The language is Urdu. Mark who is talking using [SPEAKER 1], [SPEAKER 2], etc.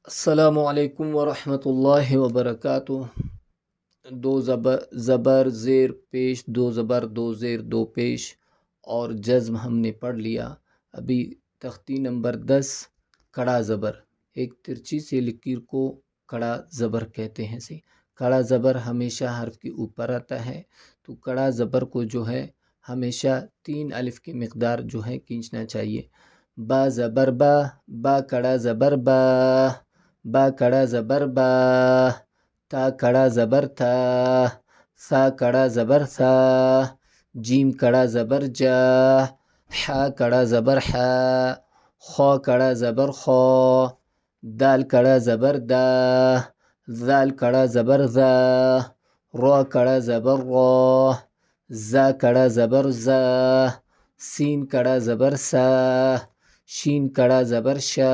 [SPEAKER 1] السلام علیکم ورحمۃ اللہ وبرکاتہ۔ دو زبر زیر پیش، دو زبر دو زیر دو پیش اور جزم ہم نے پڑھ لیا۔ ابھی تختی نمبر 10 کڑا زبر، ایک ترچی سے لکیر کو کڑا زبر کہتے ہیں۔ کڑا زبر ہمیشہ حرف کے اوپر آتا ہے، تو کڑا زبر کو جو ہے ہمیشہ 3 الف کی مقدار جو ہے کھینچنا چاہیے۔ با زبر با، با کڑا زبر با، با کڑا زبر با، تا کڑا زبر تا، سا کڑا زبر سا، جیم کڑا زبر جا، حا کڑا زبر حا، خا کڑا زبر خا، دال کڑا زبر دا، زال کڑا زبر زا، را کڑا زبر را، زا کڑا زبر زا، سین کڑا زبر سا، شین کڑا زبر شا۔